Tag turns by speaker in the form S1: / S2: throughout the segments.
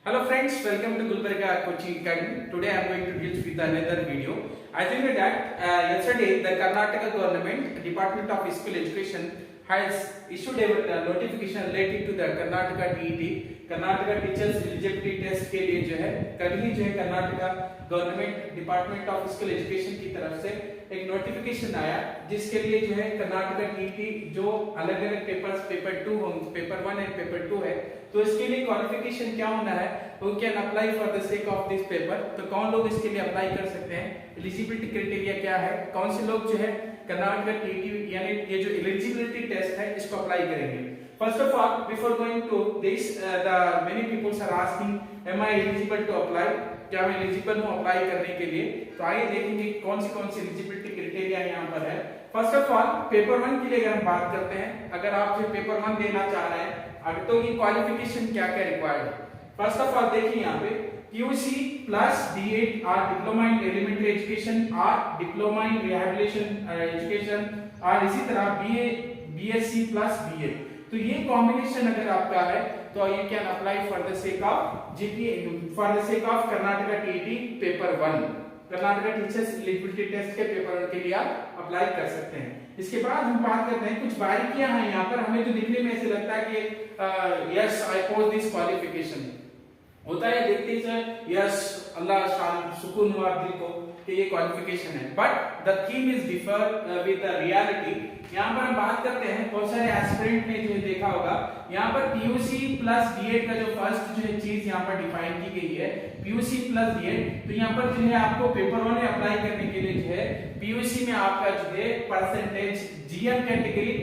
S1: Hello friends, welcome to Gulbarga Coaching Academy. Today I am going to deal with another video. As you know that yesterday the Karnataka government Department of Physical Education has issued a notification related to the Karnataka TET, Karnataka teachers eligibility test के लिए जो है कल ही जो है Karnataka government department of physical education की तरफ से एक नोटिफिकेशन आया जिसके लिए जो है कर्नाटका टीटी जो अलग अलग papers paper 2 paper 1 and paper 2 है, तो इसके लिए क्वालिफिकेशन क्या होना है, वो can apply for the sake of this paper. तो कौन लोग इसके लिए अप्लाई कर सकते हैं, एलिजिबिलिटी क्राइटेरिया क्या है, कौन से लोग जो है कर्नाटका टीटी यानी ये जो एलिजिबिलिटी टेस्ट है इसको अप्लाई करेंगे। First of all, before going to this, the many people are asking, am I eligible to apply? क्या मैं एलिजिबल हूँ अप्लाई करने के लिए? तो आइए देखेंगे कौन सी एलिजिबिलिटी क्राइटेरिया यहाँ पर है। फर्स्ट ऑफ ऑल पेपर 1 के लिए अगर हम बात करते हैं, अगर आप जो पेपर 1 देना चाह रहे हैं अगर तो ये क्वालिफिकेशन क्या क्या रिक्वायर्ड है। फर्स्ट ऑफ ऑल देखिए यहाँ पे PUC प्लस D8 और डिप्लोमा इन एलिमेंट्री एजुकेशन और डिप्लोमा इन रिहैबिलिटेशन एजुकेशन और इसी तरह BA BSc प्लस BA, तो ये कॉम्बिनेशन अगर आपका है तो you can apply for the sake of GP for the sake of Karnataka TET paper 1, Karnataka teachers eligibility test के पेपर 1 के लिए आप अप्लाई कर सकते हैं। इसके बाद हम बात करते हैं कुछ बारीकियां हैं यहाँ पर, हमें जो दिखने में ऐसे लगता है कि yes I pose this qualification होता है, देखते ही यस अल्लाह शान सुकून हुआ दिल को कि ये क्वालिफिकेशन है, but the theme is differ with the reality. यहाँ पर हम बात करते हैं, बहुत सारे एस्पिरेंट ने जो है देखा होगा यहाँ पर PUC प्लस D8 का जो फर्स्ट जो है चीज यहाँ पर डिफाइन की गई है PUC प्लस D8, तो यहाँ पर जो है आपको पेपर 1 में अप्लाई करने के लिए जो है PUC में आपका जो है percentage GM category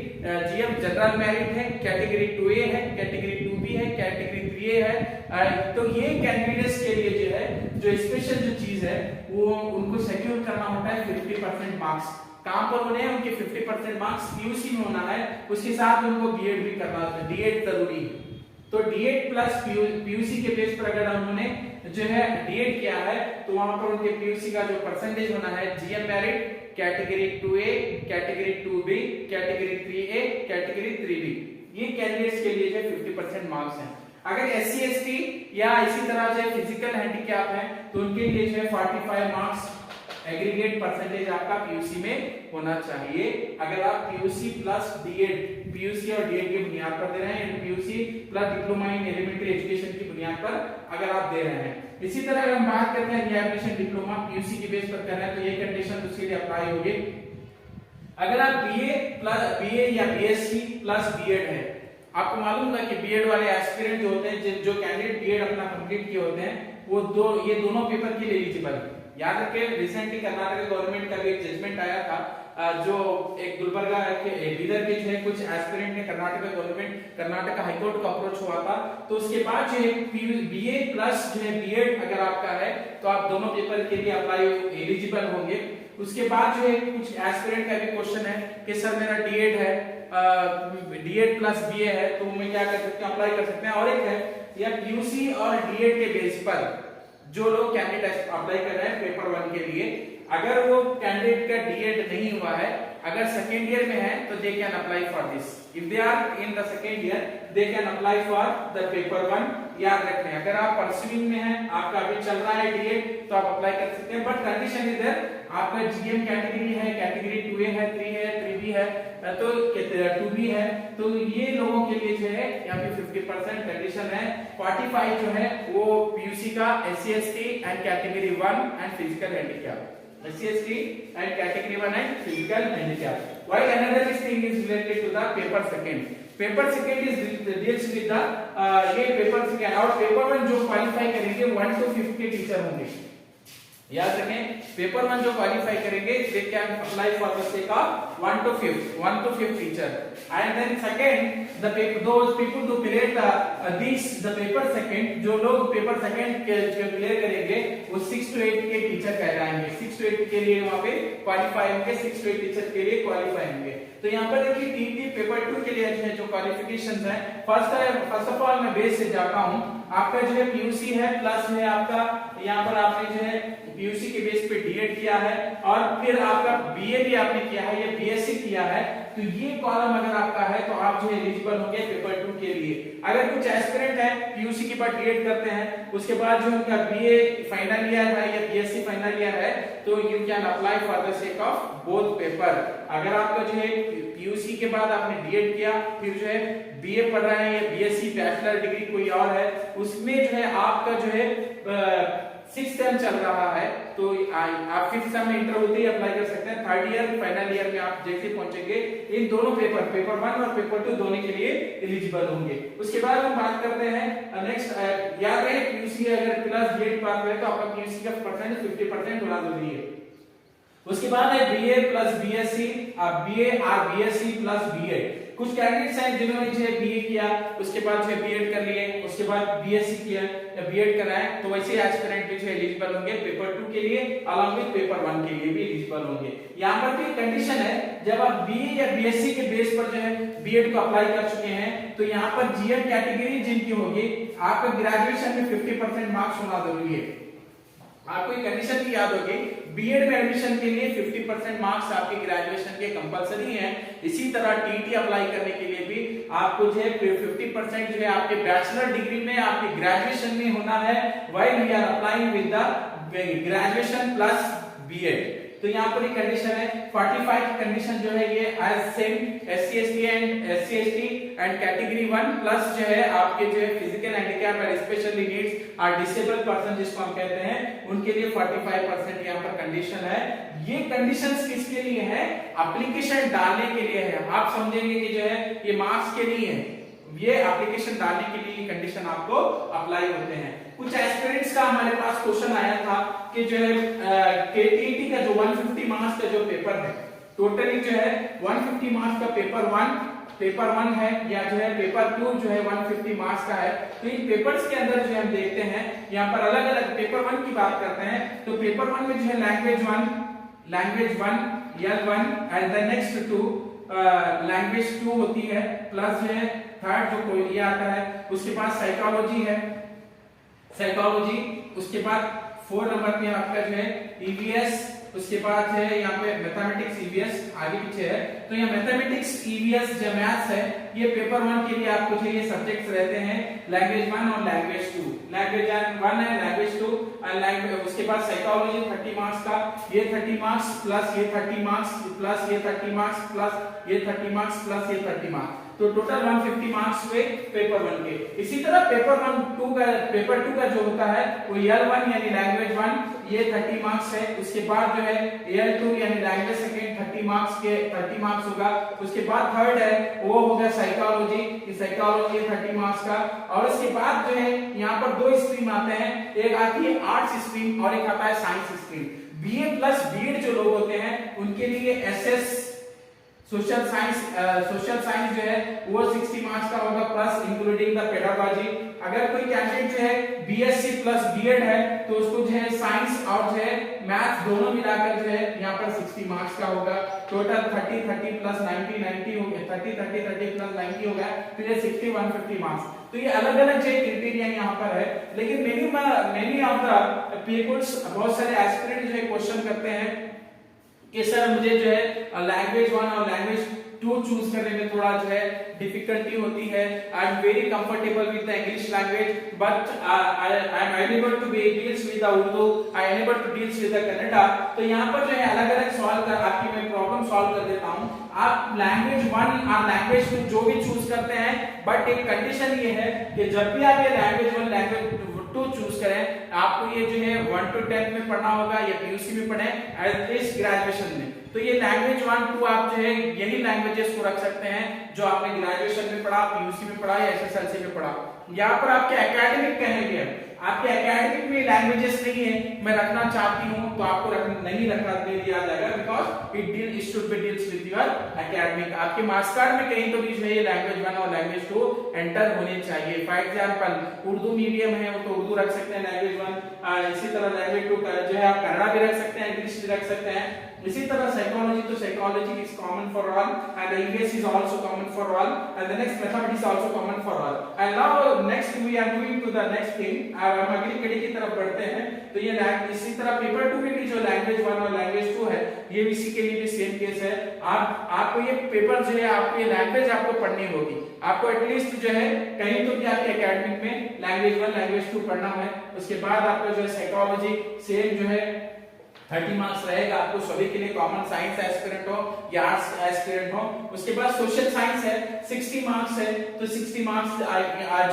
S1: GM general merit है, कैटेगरी 2A है, कैटेगरी 2B है, कैटेगरी 3A है। तो ये कैंडिडेट्स के लिए जो है जो स्पेशल जो चीज है वो उनको सिक्योर करना होता है 50% मार्क्स। कहां पर होने हैं उनके 50% मार्क्स PUC में होना है, उसके साथ उनको B.Ed भी करना है, D8 जरूरी है। तो D8 प्लस PUC के बेस पर अगर उन्होंने जो है D8 किया है तो वहां पर उनके PUC का जो परसेंटेज होना है GM merit category 2A, category 2B, category 3A, category 3B, ये कैंडिडेट्स के लिए जो 50% मार्क्स हैं। अगर SC ST या इसी तरह जो फिजिकल हैंडीकैप है तो उनके लिए जो है 45 मार्क्स एग्रीगेट परसेंटेज आपका PUC में होना चाहिए। अगर आप PUC प्लस D8 PUC और D8 की बुनियाद पर दे रहे हैं, यानी PUC plus diploma in elementary education की बुनियाद पर अगर आप दे रहे हैं। इसी तरह अगर हम बात करते हैं रिहैबिलिटेशन डिप्लोमा PUC की बेस पर कर रहे हैं तो ये कंडीशन उसके लिए अप्लाई होगी। अगर आप BA या BSc प्लस B.Ed है, आपको मालूम है कि B.Ed वाले एस्पिरेंट जो होते हैं, जो कैंडिडेट B.Ed अपना कंप्लीट किए होते हैं, वो ये दोनों पेपर के लिए एलिजिबल है। याद रखें रिसेंटली कर्नाटक गवर्नमेंट का भी एक जजमेंट आया था, जो एक गुलबर्गा के लीडर के जो है कुछ एस्पिरेंट ने कर्नाटक हाईकोर्ट को अप्रोच हुआ था, तो उसके बाद जो है BA प्लस जो है B.Ed अगर आपका है तो आप दोनों पेपर के लिए अप्लाई एलिजिबल होंगे। उसके बाद जो है कुछ एस्पिरेंट का भी क्वेश्चन है कि सर मेरा D8 है, D8 प्लस BA है, तो मैं क्या कर सकते हैं, अप्लाई कर सकते हैं। और एक है या PUC और D8 के बेस पर जो लोग कैंडिडेट अप्लाई कर रहे हैं पेपर 1 के लिए, अगर वो कैंडिडेट का D8 नहीं हुआ है, अगर सेकेंड ईयर में है तो they can apply for this. If they are in the second year they can apply for the paper 1। याद रखें अगर आप परस्यूइंग में हैं, आपका अभी चल रहा है D8 तो आप अप्लाई कर सकते हैं, बट कंडीशन इज देयर आपका GM कैटेगरी है, कैटेगरी 2A है, 3 है, 3B है, तो 2B है, तो ये लोगों के लिए जो है यहाँ पे 50% कंडीशन है। 45 जो है वो PUC का SC ST and category 1 and physical handicap, SC ST and category 1 and physical handicap. While another thing is related to the paper second. Paper second is deals with the ये paper second और paper 1 जो qualify करेंगे 1 to 5 के teacher होंगे। याद रखें paper 1 जो qualify करेंगे they can apply for the sake of 1 to 5 teacher, and then second the those people to clear the paper second, जो लोग पेपर सेकंड के क्लियर करेंगे वो 6 to 8 के टीचर कहलाएंगे। 6 to 8 के लिए वहां पे क्वालिफाई होंगे, 6 to 8 टीचर के लिए क्वालिफाई होंगे। तो यहाँ पर देखिए टीटी पेपर 2 के लिए जो क्वालिफिकेशंस है, फर्स्ट ऑफ ऑल मैं बेस से जाता हूँ, आपका जो है PUC है प्लस है आपका यहाँ पर आपने जो है PUC के बेस पे D8 किया है और फिर आपका BA भी आपने किया है या BSc किया है, तो ये कॉलम अगर आपका है तो आप जो है एलिजिबल होंगे पेपर 2 के लिए। अगर कुछ एस्पिरेंट है पीयूसी के बाद डीएड करते हैं, उसके बाद जो उनका बीए फाइनल ईयर है या बीएससी फाइनल ईयर है, तो you can apply for the sake of both paper. अगर आपका जो है पीयूसी के बाद आपने डीएड किया, फिर जो है बीए पढ़ रहे हैं या बीएससी बैचलर डिग्री कोई और है, उसमें जो है आपका जो है 6th सेम चल रहा है, तो आप 5th सेम में इंटर होते ही अप्लाई कर सकते हैं। 3rd ईयर फाइनल ईयर में आप जैसे पहुंचेंगे इन दोनों पेपर 1 और पेपर 2 दोनों के लिए एलिजिबल होंगे। उसके बाद हम बात करते हैं नेक्स्ट, याद रहे पीयूसी अगर प्लस डीएड पास है तो आपका पीयूसी का परसेंट 50% होना जरूरी है। उसके बाद है बीए प्लस बीएससी, बीए और बीएससी प्लस बीएड। कुछ कैंडिडेट्स हैं जिन्होंने जो है बीए किया, उसके बाद जो है बीएड कर लिए, उसके बाद बीएससी किया या बीएड करा है, तो वैसे एस्पिरेंट भी जो है एलिजिबल होंगे पेपर 2 के लिए, अलॉन्ग विद पेपर 1 के लिए भी एलिजिबल होंगे। यहाँ पर भी कंडीशन है, जब आप बीए या बीएससी के बेस पर जो है बीएड को अप्लाई कर चुके हैं, तो यहाँ पर जीएड कैटेगरी जिनकी होगी, आपका ग्रेजुएशन में 50% मार्क्स होना जरूरी है। आपको एक कंडीशन भी याद होगी, बीएड में एडमिशन के लिए 50% मार्क्स आपके ग्रेजुएशन के कंपलसरी हैं। इसी तरह टीटी अप्लाई करने के लिए भी आपको जो है 50% जो है आपके बैचलर डिग्री में आपके ग्रेजुएशन में होना है, while we are applying with the graduation plus BEd. तो यहाँ पर एक कंडीशन है 45 की कंडीशन जो है ये as same SC ST and category 1 plus जो है आपके जो है फिजिकल हैंडीकैप और स्पेशली नीड्स और डिसेबल पर्सन जिसको हम कहते हैं, उनके लिए 45% यहाँ पर कंडीशन है। ये कंडीशंस किसके लिए है? एप्लीकेशन डालने के लिए है। आप समझेंगे कि जो है ये मार्क्स के लिए है, ये एप्लीकेशन डालने के लिए कंडीशन आपको अप्लाई होते हैं। कुछ एस्पिरेंट्स का हमारे पास क्वेश्चन आया था कि जो है केटीटी का जो 150 मार्क्स का जो पेपर है, टोटली जो है 150 मार्क्स का पेपर 1 है या जो है पेपर 2 जो है 150 मार्क्स का है। तो इन पेपर्स के अंदर जो हम देखते हैं यहाँ पर अलग अलग पेपर 1 की बात करते हैं, तो पेपर 1 में जो है language 1 L1 and the next 2 language 2 होती है, प्लस जो है थर्ड जो कोई आता है, उसके बाद साइकोलॉजी है, उसके बाद 4 नंबर पे आपका जो है ईवीएस, उसके बाद है यहाँ पे मैथमेटिक्स ईवीएस आगे पीछे है। तो यहाँ मैथमेटिक्स ईवीएस जो मैथ्स है, ये पेपर 1 के लिए आपको जो ये सब्जेक्ट्स रहते हैं लैंग्वेज 1 और लैंग्वेज 2। लैंग्वेज 1 है, लैंग्वेज 2 और लैंग्वेज, उसके बाद साइकोलॉजी 30 मार्क्स का, ये 30 मार्क्स प्लस ये 30 मार्क्स प्लस ये 30 मार्क्स प्लस ये 30 मार्क्स प्लस ये 30 मार्क्स, तो टोटल 150 मार्क्स हुए पेपर 1 के। इसी तरह पेपर 2 का जो होता है वो L1 यानी लैंग्वेज 1 ये 30 मार्क्स है, उसके बाद जो है L2 यानी लैंग्वेज सेकंड 30 मार्क्स होगा, उसके बाद थर्ड है वो होगा साइकोलॉजी 30 मार्क्स का, और उसके बाद जो है यहाँ पर 2 स्ट्रीम आते हैं, एक आती है आर्ट्स स्ट्रीम और एक आता है science stream. BA plus BEd जो लोग होते हैं उनके लिए एसएस सोशल साइंस जो है वो 60 मार्क्स का होगा प्लस इंक्लूडिंग द पेडागोजी। अगर कोई कैंडिडेट जो है बीएससी प्लस बीएड है तो उसको जो है साइंस और जो है मैथ्स दोनों मिलाकर जो है यहाँ पर 60 मार्क्स का होगा। टोटल 30 प्लस 90 हो गया, 30 प्लस 90 हो गया, फिर ये 60 150 मार्क्स। तो ये अलग अलग जो क्राइटेरिया यहाँ पर है, लेकिन मेनी ऑफ द पीपल्स बहुत सारे एस्पिरेंट जो है क्वेश्चन करते हैं कि सर मुझे जो है लैंग्वेज 1 और लैंग्वेज 2 चूज करने में थोड़ा जो है डिफिकल्टी होती है। I am very comfortable with the English language but I am unable to deals with the Urdu, I am unable to deals with the Kannada. तो यहाँ पर जो है अलग अलग सॉल्व कर आपकी मैं प्रॉब्लम सॉल्व कर देता हूँ। आप लैंग्वेज 1 और लैंग्वेज 2 जो भी चूज करते हैं, बट एक कंडीशन ये है कि जब भी आप ये लैंग्वेज 1 लैंग्वेज 2 चूज करें, आपको ये जो है 1 to 10 में पढ़ना होगा या पीयूसी में पढ़े एटलीस्ट ग्रेजुएशन में। तो ये लैंग्वेज 1 2 आप जो है यही लैंग्वेजेस को रख सकते हैं जो आपने ग्रेजुएशन में पढ़ा, पीयूसी में पढ़ा या एसएसएलसी में पढ़ा। यहाँ पर आपके एकेडमिक कहेंगे, आपके एकेडमिक में लैंग्वेजेस नहीं है, मैं रखना चाहती हूँ तो आपको नहीं रखना दे दिया जाएगा, because it should be deals with your academic. आपके मार्क्स कार्ड में कहीं तो भी जो है लैंग्वेज 1 और लैंग्वेज 2 एंटर होने चाहिए। फॉर एग्जांपल उर्दू मीडियम है तो उर्दू रख सकते हैं लैंग्वेज 1, इसी तरह लैंग्वेज 2 जो है आप कन्नड़ा भी रख सकते हैं, इंग्लिश भी रख सकते हैं। इसी तरह साइकोलॉजी तो psychology is common for all and English is also common for all and the next mathematics is also common for all. And now next we are moving to the next thing, हम अगली कड़ी की तरफ बढ़ते हैं तो ये इसी तरह पेपर 2 के लिए जो लैंग्वेज 1 और लैंग्वेज 2 है ये इसी के लिए भी सेम केस है। आपको ये पेपर जो है आपको ये लैंग्वेज आपको पढ़नी होगी, आपको एटलीस्ट जो है कहीं तो भी आपके एकेडमिक में लैंग्वेज 1 लैंग्वेज 2 पढ़ना है। उसके बाद आपका जो है साइकोलॉजी सेम जो है 30 मार्क्स रहेगा आपको सभी के लिए, कॉमन साइंस एस्पिरेंट हो या आर्ट्स एस्पिरेंट हो। उसके बाद सोशल साइंस है 60 मार्क्स है, तो 60 मार्क्स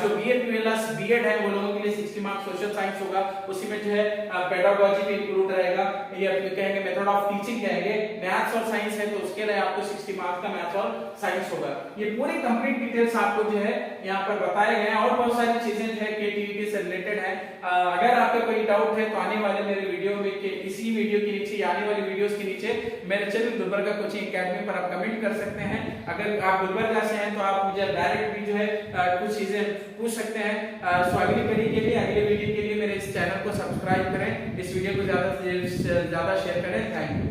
S1: जो बीए प्लस बीएड है वो लोगों के लिए 60 मार्क्स सोशल साइंस होगा। उसी में जो है पेडागोजी भी इंक्लूड रहेगा, ये कहेंगे मेथड ऑफ टीचिंग कहेंगे। मैथ्स और साइंस है तो उसके लिए आपको 60 मार्क्स का मैथ्स और साइंस होगा। ये पूरी कंप्लीट डिटेल्स आपको जो है यहाँ पर बताए गए हैं और बहुत सारी चीजें जो है केटीईटी से रिलेटेड है। अगर आपका कोई डाउट है तो आने वाले मेरे वीडियो में इसी वीडियो के नीचे आने वाली वीडियोस के नीचे मेरे चैनल गुलबर्गा कोचिंग एकेडमी पर आप कमेंट कर सकते हैं। अगर आप गुलबर्गा से हैं तो आप मुझे डायरेक्ट भी जो है कुछ चीजें पूछ सकते हैं। सो अगली कड़ी के लिए अगले वीडियो के लिए मेरे इस चैनल को सब्सक्राइब करें, इस वीडियो को ज्यादा से ज्यादा शेयर करें। Thank you.